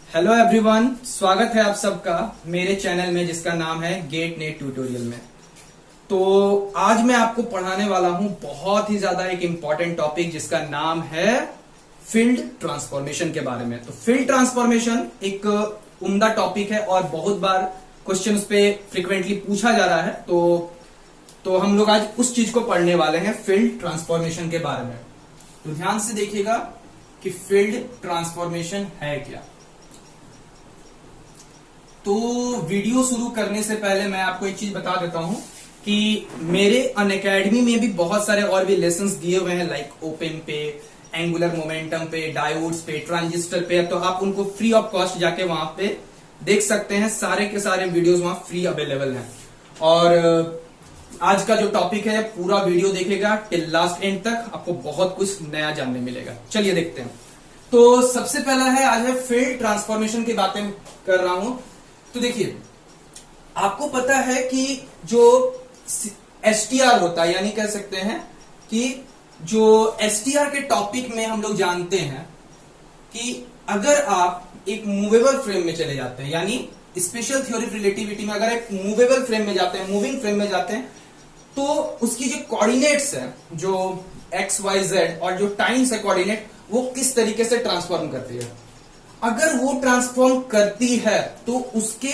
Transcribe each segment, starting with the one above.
Hello everyone, स्वागत है आप सबका मेरे चैनल में जिसका नाम है गेट नेट ट्यूटोरियल में। तो आज मैं आपको पढ़ाने वाला हूं बहुत ही ज्यादा एक इंपॉर्टेंट टॉपिक जिसका नाम है फील्ड ट्रांसफॉर्मेशन के बारे में। तो फील्ड ट्रांसफॉर्मेशन एक उम्दा टॉपिक है और बहुत बार क्वेश्चन उस पे फ्रिक्वेंटली पूछा जा रहा है। तो हम लोग आज उस चीज को पढ़ने वाले हैं, फील्ड ट्रांसफॉर्मेशन के बारे में। तो ध्यान से देखिएगा कि फील्ड ट्रांसफॉर्मेशन है क्या। तो वीडियो शुरू करने से पहले मैं आपको एक चीज बता देता हूं कि मेरे अनअकैडमी में भी बहुत सारे और भी लेसन्स दिए हुए हैं, लाइक ओपन पे, एंगुलर मोमेंटम पे, डायोड्स पे, ट्रांजिस्टर पे। तो आप उनको फ्री ऑफ कॉस्ट जाके वहां पे देख सकते हैं। सारे के सारे वीडियोस वहां फ्री अवेलेबल हैं। और आज का जो टॉपिक है पूरा वीडियो देखेगा टिल लास्ट एंड तक, आपको बहुत कुछ नया जानने मिलेगा। चलिए देखते हैं। तो सबसे पहला है, आज है फील्ड ट्रांसफॉर्मेशन की बातें कर रहा हूं। तो देखिए, आपको पता है कि जो एसटीआर होता है, यानी कह सकते हैं कि जो एसटीआर के टॉपिक में हम लोग जानते हैं कि अगर आप एक मूवेबल फ्रेम में चले जाते हैं, यानी स्पेशल थ्योरी ऑफ रिलेटिविटी में अगर एक मूवेबल फ्रेम में जाते हैं, मूविंग फ्रेम में जाते हैं, तो उसकी जो कोऑर्डिनेट्स है, जो एक्स वाई जेड और जो टाइम्स है कोऑर्डिनेट, वो किस तरीके से ट्रांसफॉर्म करती है। अगर वो ट्रांसफॉर्म करती है तो उसके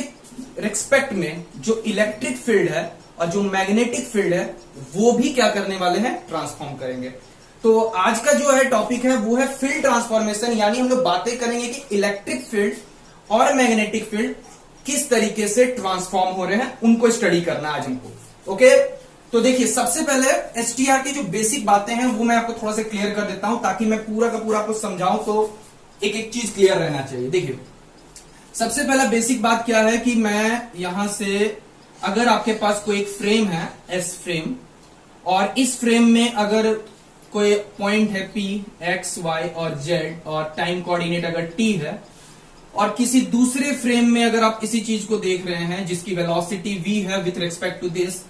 रिस्पेक्ट में जो इलेक्ट्रिक फील्ड है और जो मैग्नेटिक फील्ड है वो भी क्या करने वाले हैं, ट्रांसफॉर्म करेंगे। तो आज का जो है टॉपिक है वो है फील्ड ट्रांसफॉर्मेशन, यानी हम लोग बातें करेंगे कि इलेक्ट्रिक फील्ड और मैग्नेटिक फील्ड किस तरीके से ट्रांसफॉर्म हो रहे हैं, उनको स्टडी करना आज हमको। ओके, तो देखिए, सबसे पहले एसटीआर की जो बेसिक बातें हैं वो मैं आपको थोड़ा सा क्लियर कर देता हूं ताकि मैं पूरा का पूरा आपको समझाऊं, तो एक एक चीज क्लियर रहना चाहिए। देखिए, सबसे पहला बेसिक बात क्या है कि मैं यहां से, अगर आपके पास कोई एक फ्रेम है, एस फ्रेम, और इस फ्रेम में अगर कोई पॉइंट है पी, एक्स, वाई और जेड, और टाइम कोऑर्डिनेट अगर टी है, और किसी दूसरे फ्रेम में अगर आप किसी चीज को देख रहे हैं जिसकी वेलोसिटी v है विथ रिस्पेक्ट टू दिस,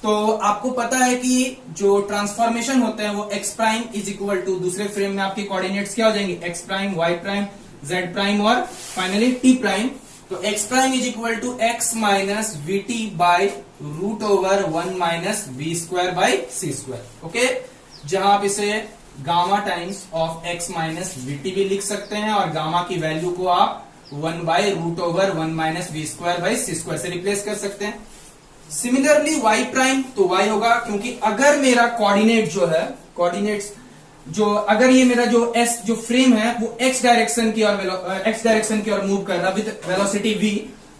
तो आपको पता है कि जो ट्रांसफॉर्मेशन होते हैं वो x prime is equal to, दूसरे फ्रेम में आपके कोऑर्डिनेट्स क्या हो जाएंगे, x prime, y prime, z prime और फाइनली टी प्राइम। तो x prime is equal to x minus v t by root over 1 minus v square by c square. Okay, जहां आप इसे gamma times of x minus v t भी लिख सकते हैं और गामा की वैल्यू को आप 1 by root over 1 minus v square by c square से रिप्लेस कर सकते हैं। सिमिलरली y प्राइम, तो y होगा, क्योंकि अगर मेरा कोऑर्डिनेट जो है, कोऑर्डिनेट्स जो, अगर ये मेरा जो s जो फ्रेम है वो x डायरेक्शन की ओर मूव कर रहा विद वेलोसिटी v,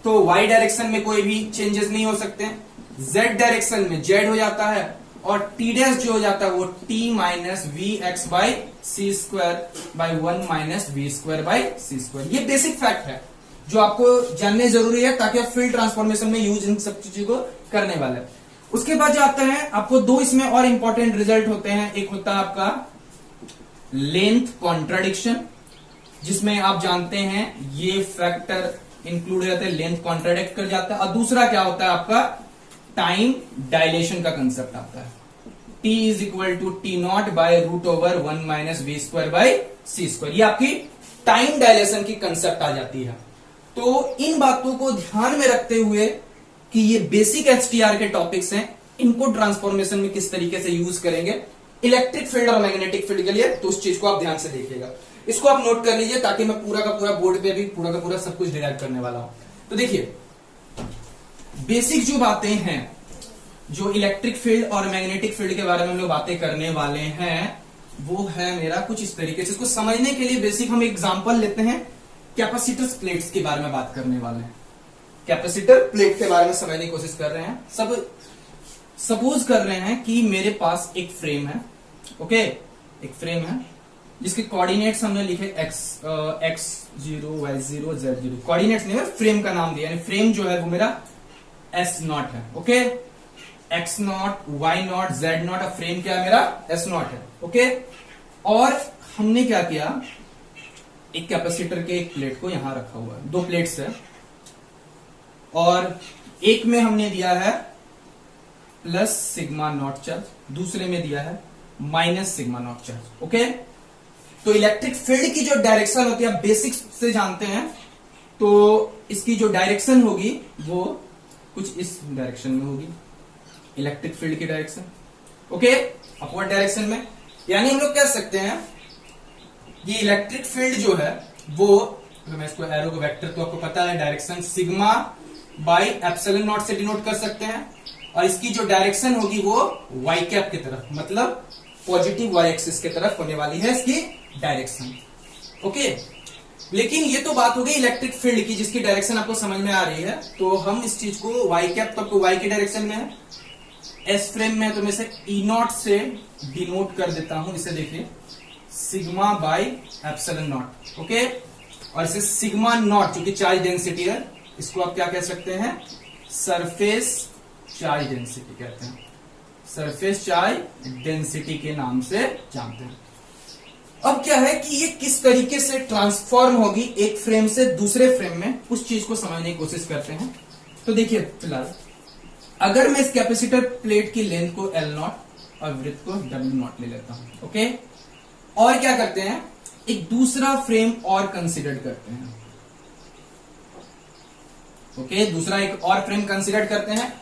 तो y डायरेक्शन में कोई भी चेंजेस नहीं हो सकते हैं। z डायरेक्शन में z हो जाता है और t डैश जो हो जाता है वो t minus v x by c square by 1 minus v square by c square. ये बेसिक फैक्ट है जो आपको जानने जरूरी है ताकि आप फील्ड ट्रांसफॉर्मेशन में यूज इन सब चीजों को करने वाले हैं। उसके बाद जो आता है, आपको दो इसमें और इंपॉर्टेंट रिजल्ट होते हैं। एक होता है आपका लेंथ कॉन्ट्राडिक्शन, जिसमें आप जानते हैं ये फैक्टर इंक्लूड रहते हैं, लेंथ कॉन्ट्राडिक्ट कर जाता है। और दूसरा क्या होता है आपका, टाइम डायलेशन का कंसेप्ट आता है, t is equal to t naught by root over 1 minus v square by c square. ये आपकी टाइम डायलेशन की कंसेप्ट आ जाती है। तो इन बातों को ध्यान में रखते हुए कि ये बेसिक एसटीआर के टॉपिक्स हैं, इनको ट्रांसफॉर्मेशन में किस तरीके से यूज करेंगे इलेक्ट्रिक फील्ड और मैग्नेटिक फील्ड के लिए, तो उस चीज को आप ध्यान से देखिएगा। इसको आप नोट कर लीजिए ताकि मैं पूरा का पूरा बोर्ड पे भी पूरा का पूरा सब कुछ डिराइव करने वाला हूं। तो देखिए, बेसिक जो बातें हैं, जो इलेक्ट्रिक फील्ड और मैग्नेटिक फील्ड के बारे में हम लोग बातें करने वाले हैं, वो है मेरा कुछ इस तरीके से। इसको समझने के लिए बेसिक हम एग्जाम्पल लेते हैं, कैपेसिटर प्लेट्स के बारे में बात करने वाले हैं। कैपेसिटर प्लेट के बारे में समझने की कोशिश कर रहे हैं। सब सपोज कर रहे हैं कि मेरे पास एक फ्रेम है, ओके, एक फ्रेम है जिसके कोऑर्डिनेट्स हमने लिखे x0, y0, z0। कोऑर्डिनेट्स नहीं, फ्रेम का नाम दिया, यानी फ्रेम जो है वो मेरा S0 है। Okay, x0, y0, z0, frame क्या है मेरा S0 है। ओके, और हमने क्या किया, एक कैपेसिटर के एक प्लेट को यहां रखा हुआ है, दो प्लेट्स है, और एक में हमने दिया है प्लस सिग्मा नॉट चार्ज, दूसरे में दिया है minus sigma not charge. Okay, तो इलेक्ट्रिक फील्ड की जो डायरेक्शन होती है, आप बेसिक्स से जानते हैं तो इसकी जो डायरेक्शन होगी वो कुछ इस डायरेक्शन में होगी, इलेक्ट्रिक फील्ड की डायरेक्शन। ओके, अपवर्ड डायरेक्शन में। यानी हम लोग कह सकते हैं ये इलेक्ट्रिक फील्ड जो है वो, अगर मैं इसको एरो को वेक्टर, तो आपको पता है direction sigma by epsilon not से डिनोट कर सकते हैं, और इसकी जो डायरेक्शन होगी वो वाई कैप की तरफ, मतलब पॉजिटिव वाई एक्सिस की तरफ होने वाली है इसकी डायरेक्शन। ओके, लेकिन ये तो बात हो गई इलेक्ट्रिक फील्ड की जिसकी डायरेक्शन आपको समझ में आ रही है। तो हम इस चीज को वाई कैप, तो आपको वाई की डायरेक्शन में है, एस फ्रेम में है, तो मैं इसे ई नॉट से डिनोट कर देता हूं। इसे देखिए sigma by epsilon not. Okay, और इसे सिग्मा नॉट, जो कि चार्ज डेंसिटी है, इसको आप क्या कह सकते हैं, सरफेस चार्ज डेंसिटी कहते हैं, सरफेस चार्ज डेंसिटी के नाम से जानते हैं। अब क्या है कि ये किस तरीके से ट्रांसफॉर्म होगी एक फ्रेम से दूसरे फ्रेम में, उस चीज को समझने की कोशिश करते हैं। तो देखिए फिलहाल अगर मैं इस कैपेसिटर प्लेट की लेंथ को L नॉट और विड्थ को W नॉट ले लेता हूं। ओके, और क्या करते हैं, एक दूसरा फ्रेम और कंसिडर करते हैं। ओके, दूसरा एक और फ्रेम कंसिडर करते हैं।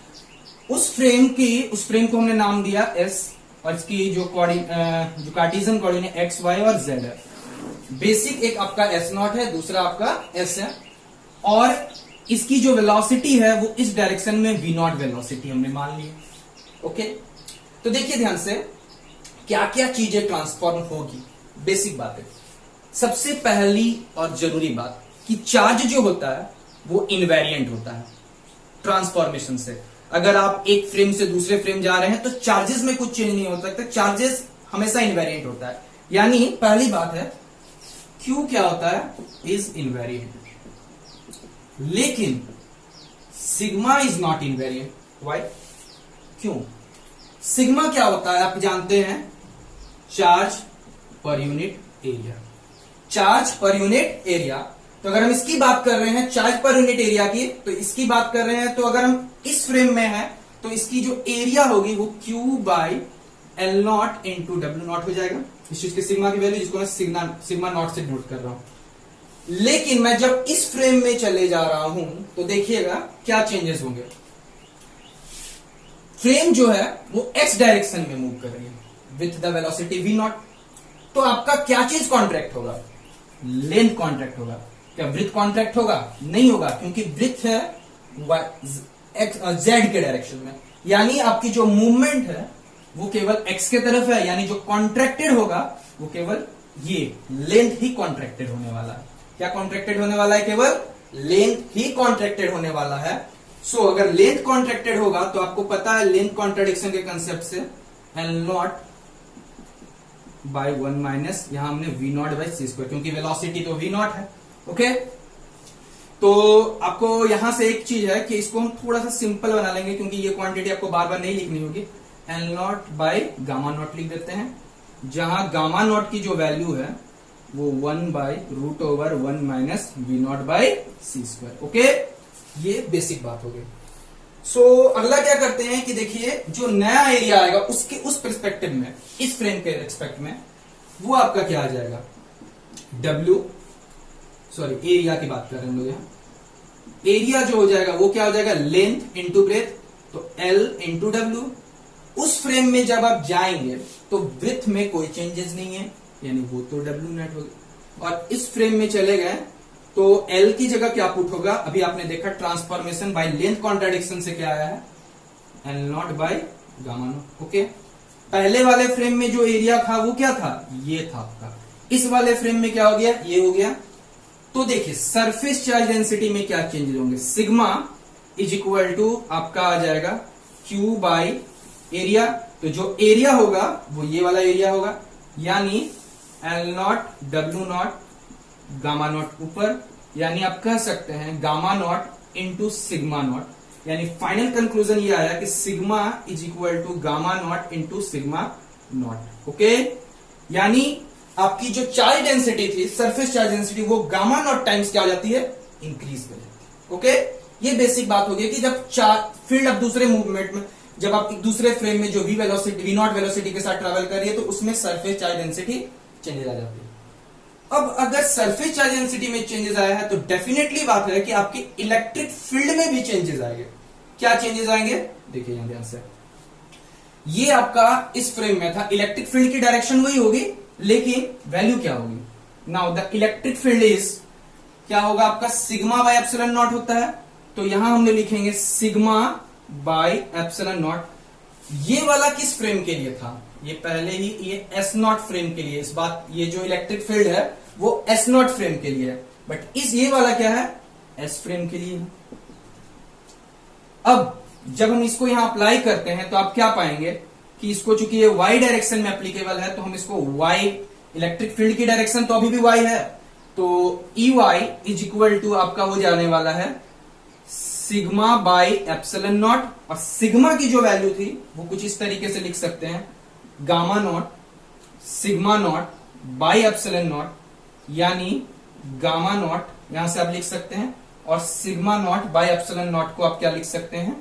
उस फ्रेम को हमने नाम दिया S, और इसकी जो कार्टेशियन कोऑर्डिनेट एक्स वाई और जेड है। बेसिक एक आपका S नॉट है, दूसरा आपका S है, और इसकी जो वेलोसिटी है वो इस डायरेक्शन में V नॉट वेलोसिटी हमने मान ली। ओके, तो देखिए ध्यान से क्या क्या चीजें ट्रांसफॉर्म होगी। बेसिक बात है, सबसे पहली और जरूरी बात कि चार्ज जो होता है वो इनवेरिएंट होता है ट्रांसफॉर्मेशन से। अगर आप एक फ्रेम से दूसरे फ्रेम जा रहे हैं तो चार्जेस में कुछ चेंज नहीं हो सकता, चार्जेस हमेशा इनवेरिएंट होता है। यानी पहली बात है Q क्या होता है, इज इनवेरिएंट, लेकिन sigma is not invariant. Why, क्यों? सिग्मा क्या होता है आप जानते हैं, charge per unit area, charge per unit area. तो अगर हम इसकी बात कर रहे हैं चार्ज पर यूनिट एरिया की, तो इसकी बात कर रहे हैं, तो अगर हम इस फ्रेम में है तो इसकी जो एरिया होगी वो Q by L not into W not हो जाएगा। इस चीज के सिग्मा की वैल्यू जिसको मैं सिग्मा नॉट से नोट कर रहा हूं। लेकिन मैं जब इस फ्रेम में चले जा रहा हूं तो देखिएगा क्या चेंजेस होंगे। फ्रेम जो है वो x डायरेक्शन में मूव कर रही है with the velocity v not. तो आपका क्या चीज कॉन्ट्रैक्ट होगा, लेंथ कॉन्ट्रैक्ट होगा। क्या वृत्त कॉन्ट्रैक्ट होगा? नहीं होगा, क्योंकि वृत्त है z के डायरेक्शन में। यानी आपकी जो मूवमेंट है वो केवल x के तरफ है, यानी जो कॉन्ट्रैक्टेड होगा वो केवल ये लेंथ ही कॉन्ट्रैक्टेड होने वाला है। क्या कॉन्ट्रैक्टेड होने वाला है? केवल लेंथ ही कॉन्ट्रैक्टेड होने वाला है। सो अगर लेंथ कॉन्ट्रैक्टेड होगा तो आपको पता है लेंथ कॉन्ट्रडिक्शन के कंसेप्ट से L नॉट बाई 1 माइनस, यहां हमने V naught by c square, क्योंकि वेलोसिटी तो V नॉट है। ओके, तो आपको यहां से एक चीज है कि इसको हम थोड़ा सा सिंपल बना लेंगे, क्योंकि ये क्वांटिटी आपको बार बार नहीं लिखनी होगी। L naught by gamma not लिख देते हैं, जहां गामा नॉट की जो वैल्यू है वो 1 by root over 1 minus V naught by c square. Okay, ये बेसिक बात हो गई। सो अगला क्या करते हैं कि देखिए जो नया एरिया आएगा उसके उस परस्पेक्टिव में, इस फ्रेम के रिस्पेक्ट में, वो आपका क्या आ जाएगा, एरिया की बात कर रहे हैं हम लोग यहां। एरिया जो हो जाएगा वो क्या हो जाएगा, लेंथ इंटू ब्रेथ, तो L इंटू W। उस फ्रेम में जब आप जाएंगे तो ब्रेथ में कोई चेंजेस नहीं है, यानी वो तो W नेट होगा। और इस फ्रेम में चले गए तो L की जगह क्या पुट होगा, अभी आपने देखा ट्रांसफॉर्मेशन बाय लेंथ कॉन्ट्रडिक्शन से क्या आया है, L not by gamma not. Okay, पहले वाले फ्रेम में जो एरिया था वो क्या था, ये था आपका। इस वाले फ्रेम में क्या हो गया, ये हो गया। तो देखिए सरफेस चार्ज डेंसिटी में क्या चेंजेस होंगे, सिग्मा इज इक्वल टू आपका आ जाएगा Q बाई एरिया। तो जो एरिया होगा वो ये वाला एरिया होगा, यानी L naught W naught gamma naught ऊपर, यानी आप कह सकते हैं gamma naught into sigma naught. यानी फाइनल कंक्लूजन ये आया कि sigma is equal to gamma naught into sigma naught. Okay, यानी आपकी जो चार्ज डेंसिटी थी, सरफेस चार्ज डेंसिटी, वो गामा नॉट टाइम्स क्या हो जाती है, इंक्रीज कर जाती है। ओके, ये बेसिक बात होगी कि जब फील्ड आप दूसरे मूवमेंट में, जब आप एक दूसरे फ्रेम में जो V velocity, V not velocity के साथ ट्रेवल कर रही है, तो उसमें सरफेस चार्ज डेंसिटी चेंज आ जाती है। अब अगर सरफेस चार्ज डेंसिटी में चेंजेस आया है तो डेफिनेटली बात है कि आपके इलेक्ट्रिक फील्ड में भी चेंजेस आएंगे। क्या चेंजेस आएंगे, देखिए यहां ध्यान से, ये आपका इस फ्रेम में था, इलेक्ट्रिक फील्ड की डायरेक्शन वही होगी, लेकिन वैल्यू क्या होगी, now the electric field is, क्या होगा आपका, सिग्मा बाय एप्सिलॉन नॉट होता है, तो यहां हम लिखेंगे सिग्मा बाय एप्सिलॉन नॉट। ये वाला किस फ्रेम के लिए था, ये पहले ही ये एस नॉट फ्रेम के लिए, इस बात ये जो इलेक्ट्रिक फील्ड है वो एस नॉट फ्रेम के लिए है, बट इस ये वाला क्या है, एस फ्रेम के लिए है। अब जब हम इसको यहां अप्लाई करते हैं तो आप क्या पाएंगे कि इसको, चूंकि ये वाई डायरेक्शन में एप्लीकेबल है, तो हम इसको वाई, इलेक्ट्रिक फील्ड की डायरेक्शन तो अभी भी वाई है, तो E y is equal to आपका हो जाने वाला है सिग्मा बाई एप्सिलॉन नॉट, और सिग्मा की जो वैल्यू थी वो कुछ इस तरीके से लिख सकते हैं, gamma not sigma not by epsilon not, यानी गामा नॉट यहां से आप लिख सकते हैं, और sigma not by epsilon not को आप क्या लिख सकते हैं,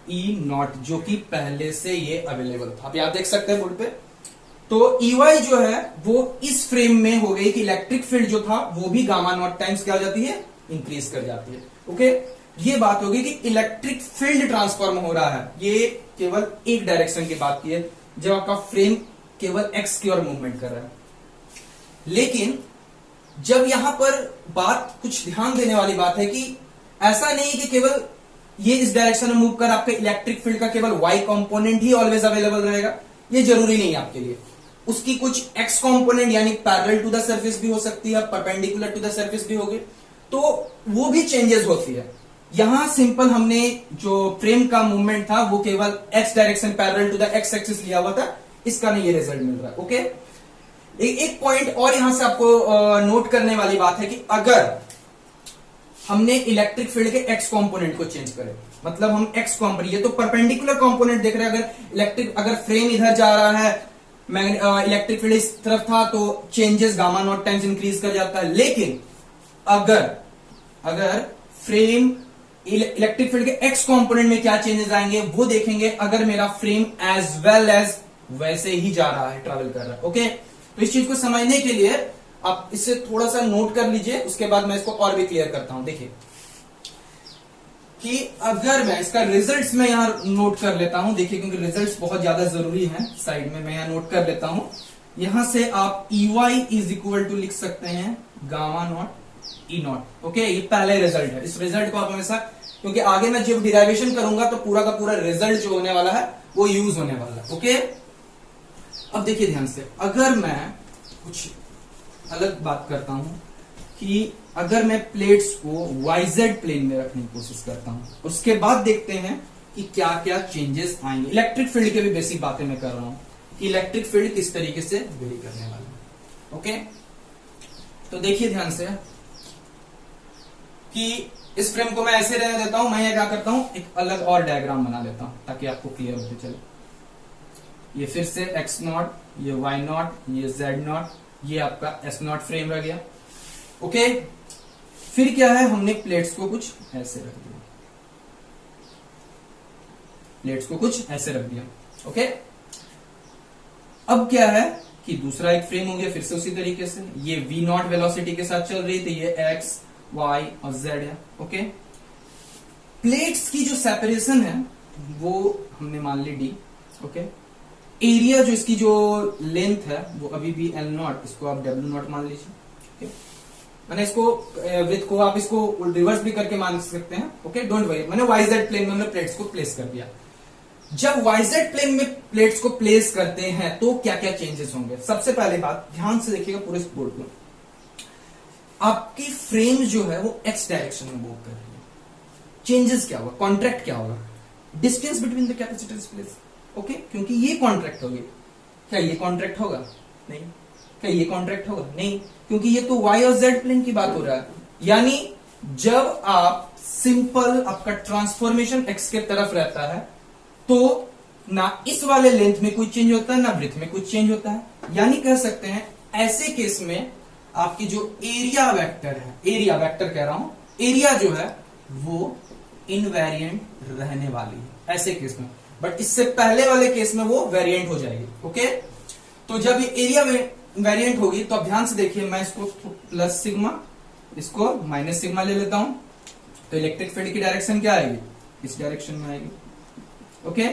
ई नॉट, जो कि पहले से ये अवेलेबल था, आप यहां देख सकते हैं बोर्ड पे। तो ईवाई जो है वो इस फ्रेम में हो गई कि इलेक्ट्रिक फील्ड जो था वो भी गामा नॉट टाइम्स क्या हो जाती है, इंक्रीज कर जाती है। ओके, ये बात होगी कि इलेक्ट्रिक फील्ड ट्रांसफॉर्म हो रहा है, ये केवल एक डायरेक्शन की बात की है, जब आपका फ्रेम केवल एक्स की ओर मूवमेंट कर रहा है। लेकिन जब यहां पर बात कुछ ध्यान देने वाली बात है कि ऐसा नहीं कि केवल ये इस डायरेक्शन में मूव कर आपके इलेक्ट्रिक फील्ड का केवल वाई कंपोनेंट ही ऑलवेज अवेलेबल रहेगा, ये जरूरी नहीं है आपके लिए। उसकी कुछ एक्स कंपोनेंट यानी पैरेलल टू द सरफेस भी हो सकती है, परपेंडिकुलर टू द सरफेस भी होगी, तो वो भी चेंजेस होती है। यहां सिंपल हमने जो फ्रेम का मूवमेंट था वो केवल x direction parallel to the x axis लिया हुआ था, इसका नहीं ये रिजल्ट मिल रहा है। ओके, एक पॉइंट और यहां से आपको नोट करने वाली बात है कि अगर हमने इलेक्ट्रिक फील्ड के एक्स कंपोनेंट को चेंज करे, मतलब हम एक्स कंपोनेंट, ये तो परपेंडिकुलर कंपोनेंट देख रहे हैं, अगर फ्रेम इधर जा रहा है, इलेक्ट्रिक फील्ड इस तरफ था, तो changes gamma naught times increase कर जाता है। लेकिन अगर फ्रेम इलेक्ट्रिक फील्ड के एक्स कंपोनेंट में क्या चेंजेस आएंगे वो देखेंगे, अगर मेरा फ्रेम एज वेल एज वैसे ही जा रहा है, ट्रेवल कर रहा है। ओके, तो इस चीज को समझने के लिए आप इससे थोड़ा सा नोट कर लीजिए, उसके बाद मैं इसको और भी क्लियर करता हूं। देखिए कि अगर मैं इसका रिजल्ट्स में यहां नोट कर लेता हूं, देखिए क्योंकि रिजल्ट्स बहुत ज्यादा जरूरी हैं, साइड में मैं यहां नोट कर लेता हूं। यहां से आप E y is equal to लिख सकते हैं gamma naught E naught. Okay, ये पहले रिजल्ट है, इस रिजल्ट को आप हमेशा, क्योंकि आगे मैं जब डिराइवेशन करूंगा तो पूरा का पूरा रिजल्ट जो होने वाला है वो यूज होने वाला है। ओके, अब देखिए ध्यान से, अगर मैं कुछ अलग बात करता हूं कि अगर मैं प्लेट्स को वाईजेड प्लेन में रखने की कोशिश करता हूं, उसके बाद देखते हैं कि क्या क्या चेंजेस आएंगे। इलेक्ट्रिक फील्ड के भी बेसिक बातें मैं कर रहा हूं कि इलेक्ट्रिक फील्ड किस तरीके से वेरी करने वाला है। ओके, तो देखिए ध्यान से कि इस फ्रेम को मैं ऐसे रहने देता हूं, मैं ये क्या करता हूं, एक अलग और डायग्राम बना लेता हूं ताकि आपको क्लियर होते चले। ये फिर से एक्स नॉट, ये वाई नॉट, ये जेड नॉट, ये आपका एस नॉट फ्रेम रह गया। ओके, फिर क्या है, हमने प्लेट्स को कुछ ऐसे रख दिया, प्लेट्स को कुछ ऐसे रख दिया। ओके, अब क्या है कि दूसरा एक फ्रेम हो गया, फिर से उसी तरीके से, ये वी नॉट वेलोसिटी के साथ चल रही थी, ये एक्स वाई और जेड है। ओके, प्लेट्स की जो सेपरेशन है वो हमने मान ली डी। ओके, एरिया जो इसकी जो लेंथ है वो अभी भी एल नॉट, इसको आप डब्ल्यू नॉट मान लीजिए। ओके, मैंने इसको विथ को आप इसको रिवर्स भी करके मान सकते हैं। ओके, डोंट वरी, मैंने वाईजेड प्लेन में हमने प्लेट्स को प्लेस कर दिया। जब वाईजेड प्लेन में प्लेट्स को प्लेस करते हैं तो क्या क्या चेंजेस होंगे, सबसे पहले बात ध्यान से देखिएगा पूरे बोर्ड को, आपकी फ्रेम जो है वो एक्स डायरेक्शन में मूव कर रही है। चेंजेस क्या होगा, कॉन्ट्रैक्ट क्या होगा, distance between the capacitors place. Okay, क्योंकि ये कॉन्ट्रैक्ट होगी, क्या ये कॉन्ट्रैक्ट होगा, नहीं। क्या ये कॉन्ट्रैक्ट होगा, नहीं, क्योंकि ये तो वाई और जेड प्लेन की बात हो रहा है। यानी जब आप सिंपल आपका ट्रांसफॉर्मेशन एक्स के तरफ रहता है तो ना इस वाले लेंथ में कोई चेंज होता है ना ब्रेथ में कुछ चेंज होता है। यानी कह सकते हैं ऐसे केस में आपकी जो एरिया वेक्टर है, एरिया वेक्टर कह रहा हूं, एरिया जो है वो इनवेरिएंट रहने वाली है ऐसे केस में, बट इससे पहले वाले केस में वो वेरिएंट हो जाएगी। ओके, तो जब ये एरिया इनवेरिएंट होगी तो अब ध्यान से देखिए, मैं इसको प्लस सिग्मा, इसको माइनस सिग्मा ले लेता हूं, तो इलेक्ट्रिक फील्ड की डायरेक्शन क्या आएगी, इस डायरेक्शन में आएगी। ओके,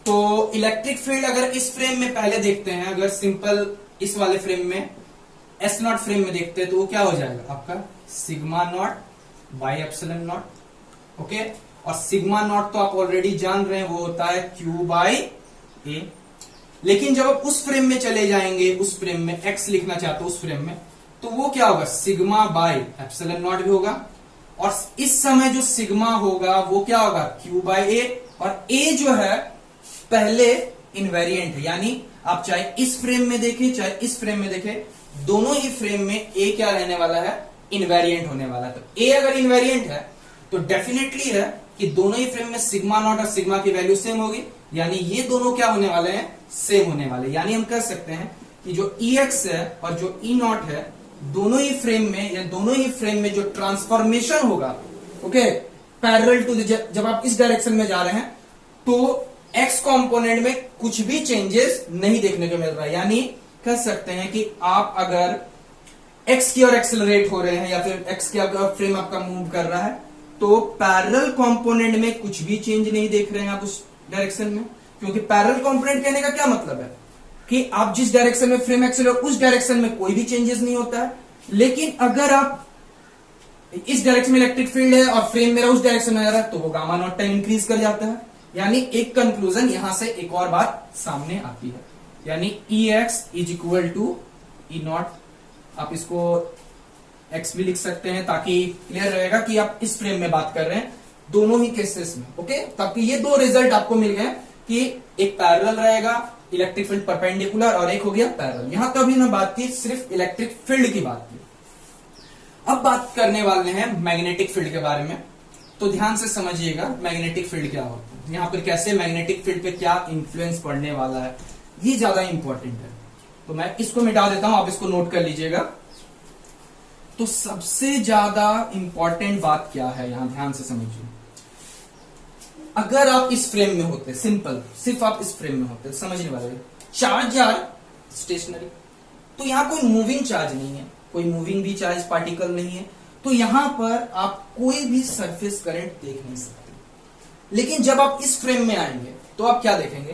तो इलेक्ट्रिक फील्ड अगर इस फ्रेम में पहले देखते हैं, अगर सिंपल इस वाले फ्रेम में एस नॉट फ्रेम में देखते हैं, तो वो क्या हो जाएगा आपका sigma not by epsilon not. Okay, और सिग्मा नॉट तो आप ऑलरेडी जान रहे हैं, वो होता है क्यू बाई ए। लेकिन जब आप उस फ्रेम में चले जाएंगे, उस फ्रेम में एक्स लिखना चाहते हो उस फ्रेम में, तो वो क्या होगा, सिग्मा बाई एप्सिलॉन नॉट भी होगा, और इस समय जो सिग्मा होगा वो क्या होगा, क्यू बाई ए। और ए जो है पहले इनवेरिएंट है, यानी आप चाहे इस फ्रेम में देखें चाहे इस फ्रेम में देखें, दोनों ही फ्रेम में ए क्या रहने वाला है, इनवेरिएंट होने वाला है। तो ए अगर इनवेरिएंट है तो डेफिनेटली है कि दोनों ही फ्रेम में सिग्मा नॉट और सिग्मा की वैल्यू सेम होगी, यानी ये दोनों क्या होने वाले हैं, सेम होने वाले। यानी हम कह सकते हैं कि जो ई एक्स है और जो ई नॉट है, दोनों ही फ्रेम में या दोनों ही फ्रेम में जो ट्रांसफॉर्मेशन होगा, ओके, पैरेलल टू जब आप इस डायरेक्शन में जा रहे हैं तो एक्स कंपोनेंट में कुछ भी चेंजेस नहीं देखने को मिल रहा है। यानी कह सकते हैं कि आप अगर एक्स की ओर एक्सेलरेट हो रहे हैं या फिर एक्स की अगर फ्रेम आपका मूव कर रहा है, तो पैरेलल कंपोनेंट में कुछ भी चेंज नहीं देख रहे हैं आप उस डायरेक्शन में। क्योंकि पैरेलल कंपोनेंट कहने का क्या मतलब है कि आप जिस डायरेक्शन में फ्रेम एक्सेलरेट, उस डायरेक्शन में कोई भी चेंजेस नहीं होता है। लेकिन अगर आप इस डायरेक्शन में इलेक्ट्रिक फील्ड है और फ्रेम मेरा उस डायरेक्शन में आ रहा है, तो वो गामा नॉट टाइम इंक्रीज कर जाता है। यानी एक कंक्लूजन यहां से एक और बात सामने आती है, यानी E X is equal to E not. आप इसको एक्स भी लिख सकते हैं ताकि क्लियर रहेगा कि आप इस फ्रेम में बात कर रहे हैं दोनों ही केसेस में। ओके, ताकि ये दो रिजल्ट आपको मिल गए कि एक पैरेलल रहेगा इलेक्ट्रिक फील्ड परपेंडिकुलर और एक हो गया पैरेलल। यहां तो अभी ना बात की सिर्फ इलेक्ट्रिक फील्ड की बात की। अब बात करने वाले हैं मैग्नेटिक फील्ड के बारे में। तो ध्यान से समझिएगा मैग्नेटिक फील्ड क्या होता है, यहां पर कैसे मैग्नेटिक फील्ड पे क्या इंफ्लुएंस पड़ने वाला है, ये ज्यादा इंपॉर्टेंट है। तो मैं इसको मिटा देता हूं, आप इसको नोट कर लीजिएगा। तो सबसे ज्यादा इंपॉर्टेंट बात क्या है, यहां ध्यान से समझिए। अगर आप इस फ्रेम में होते, सिंपल सिर्फ आप इस फ्रेम में होते, समझने वाले, चार्ज आर स्टेशनरी, तो यहां कोई मूविंग चार्ज नहीं है, कोई मूविंग भी चार्ज पार्टिकल नहीं है, तो यहां पर आप कोई भी सरफेस करंट देख नहीं सकते। लेकिन जब आप इस फ्रेम में आएंगे तो आप क्या देखेंगे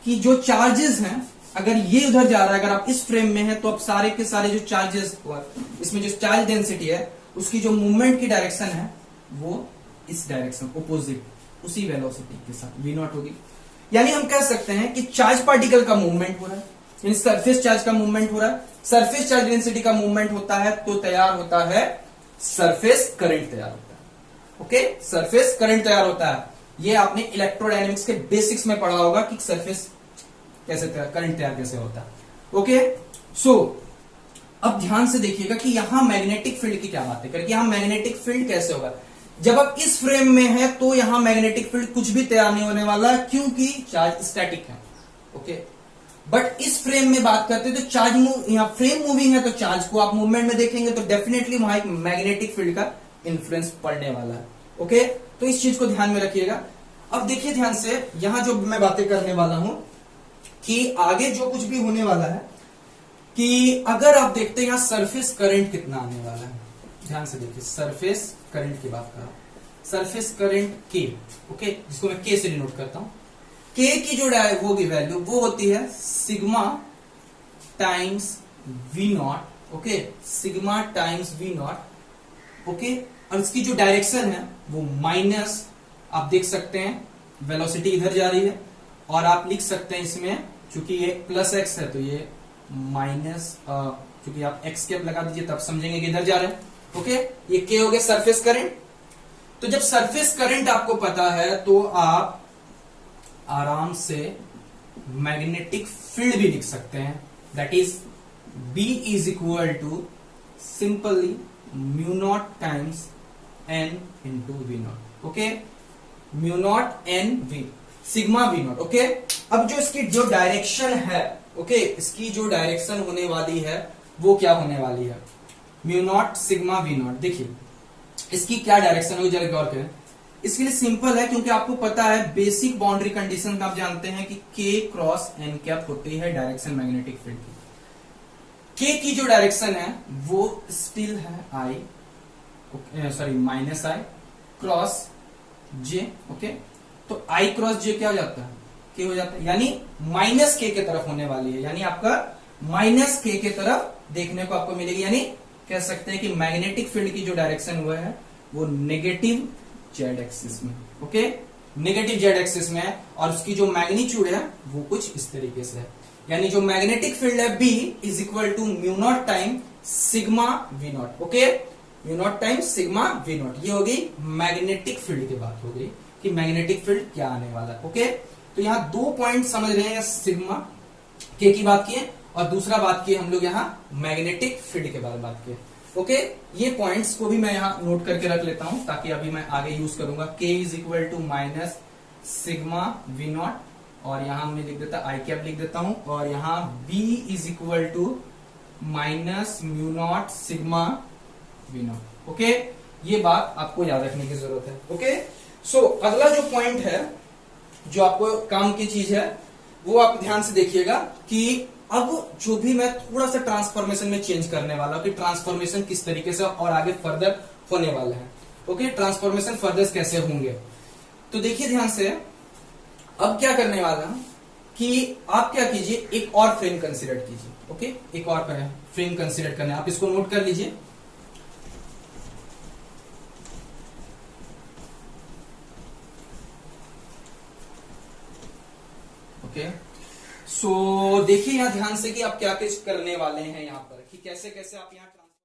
कि जो चार्जेस हैं, अगर ये उधर जा रहा है, अगर आप इस फ्रेम में हैं, तो आप सारे के सारे जो चार्जेस, इसमें जो चार्ज डेंसिटी है, उसकी जो मूवमेंट की डायरेक्शन है वो इस डायरेक्शन ऑपोजिट उसी वेलोसिटी के साथ v नॉट होगी। यानी हम कह सकते हैं कि चार्ज पार्टिकल का मूवमेंट हो रहा है, यानी सरफेस चार्ज का मूवमेंट हो रहा है। सरफेस चार्ज डेंसिटी का मूवमेंट होता है तो तैयार होता है सरफेस करंट तैयार होता है। ओके, सरफेस करंट तैयार होता है। ये आपने इलेक्ट्रोडायनेमिक्स के बेसिक्स में पढ़ा होगा कि सरफेस कैसे करंट तैयार कैसे होता है। ओके, सो अब ध्यान से देखिएगा कि यहां मैग्नेटिक फील्ड की क्या बातें करें कि यहां मैग्नेटिक फील्ड कैसे होगा। जब आप इस फ्रेम में है तो यहां मैग्नेटिक फील्ड कुछ भी तैयार नहीं होने वाला है, क्योंकि चार्ज स्टैटिक है। ओके, बट इस फ्रेम में बात करते हैं तो चार्ज यहां फ्रेम मूविंग है, तो चार्ज को आप मूवमेंट में देखेंगे तो डेफिनेटली वहां एक मैग्नेटिक फील्ड का इंफ्लुएंस पड़ने वाला है। ओके, तो इस चीज को ध्यान में रखिएगा। अब देखिए ध्यान से, यहां जो मैं बातें करने वाला हूं कि आगे जो कुछ भी होने वाला है, कि अगर आप देखते हैं यहां सरफेस करंट कितना आने वाला है, ध्यान से देखिए, सरफेस करंट की बात कर रहा हूं, सरफेस करंट के, ओके, जिसको मैं के से डिनोट करता हूं। के की जो होगी वैल्यू वो होती है sigma times v naught. Okay, sigma times v naught. Okay, और इसकी जो डायरेक्शन है वो माइनस, आप देख सकते हैं वेलोसिटी इधर जा रही है, और आप लिख सकते हैं इसमें, चूंकि ये प्लस एक्स है तो ये माइनस, चूंकि आप एक्स कैप लगा दीजिए तब समझेंगे कि इधर जा रहे हैं। ओके, ये के हो गया सरफेस करंट। तो जब सरफेस करंट आपको पता है तो आप आराम से मैग्नेटिक फील्ड भी लिख सकते हैं, that is B is equal to simply mu naught times n into v naught. Okay, mu naught n v, sigma v naught. Okay, अब जो इसकी जो डायरेक्शन है, ओके, इसकी जो डायरेक्शन होने वाली है वो क्या होने वाली है, mu naught sigma v not. देखिए इसकी क्या डायरेक्शन होगी, जरा गौर करें। इसके लिए सिंपल है, क्योंकि आपको पता है बेसिक बाउंड्री कंडीशन आप जानते हैं कि K क्रॉस n कैप होती है डायरेक्शन मैग्नेटिक फील्ड की। के की जो डायरेक्शन है वो स्टिल है आई, सॉरी माइनस आई क्रॉस जे। ओके, तो आई क्रॉस जे क्या हो जाता है, के हो जाता है, यानी माइनस के तरफ होने वाली है, यानी आपका माइनस के तरफ देखने को आपको मिलेगी। यानी कह सकते हैं कि मैग्नेटिक फील्ड की जो डायरेक्शन हुआ है वो नेगेटिव जेड एक्सिस में। ओके, नेगेटिव जेड एक्सिस में है, और उसकी जो मैग्नीट्यूड है वो कुछ इस तरीके से है। यानी जो मैग्नेटिक फील्ड है B is equal to mu naught time sigma v naught. Okay, mu naught time sigma v naught, ये हो गई मैग्नेटिक फील्ड की बात हो गई कि मैग्नेटिक फील्ड क्या आने वाला है। ओके, तो यहाँ 2 पॉइंट समझ रहे हैं, सिग्मा के की बात की है, और दूसरा बात की हम लोग यहाँ मैग्नेटिक फील्ड के बारे में बात की। ओके, ये पॉइंट्स को भी मैं यहाँ नोट करके रख लेता हूं ताकि अभी मैं आगे यूज करूंगा। K is equal to minus sigma v naught, और यहां मैं लिख देता आई कैप लिख देता हूं, और यहाँ B is equal to minus mu naught sigma v naught. Okay, ये बात आपको याद रखने की जरूरत है। ओके, सो अगला जो पॉइंट है जो आपको काम की चीज है वो आप ध्यान से देखिएगा कि अब जो भी मैं थोड़ा सा ट्रांसफॉर्मेशन में चेंज करने वाला हूं कि ट्रांसफॉर्मेशन किस तरीके से और आगे फर्दर होने वाला है। ओके, ट्रांसफॉर्मेशन फर्दर कैसे होंगे, तो देखिए ध्यान से। अब क्या करने वाला हूं कि आप क्या कीजिए, एक और फ्रेम कंसीडर कीजिए। ओके, एक और फ्रेम कंसीडर करना है, आप इसको नोट कर लीजिए। ओके, सो देखिए यहां ध्यान से कि आप क्या कुछ करने वाले हैं यहाँ पर, कि कैसे कैसे आप यहाँ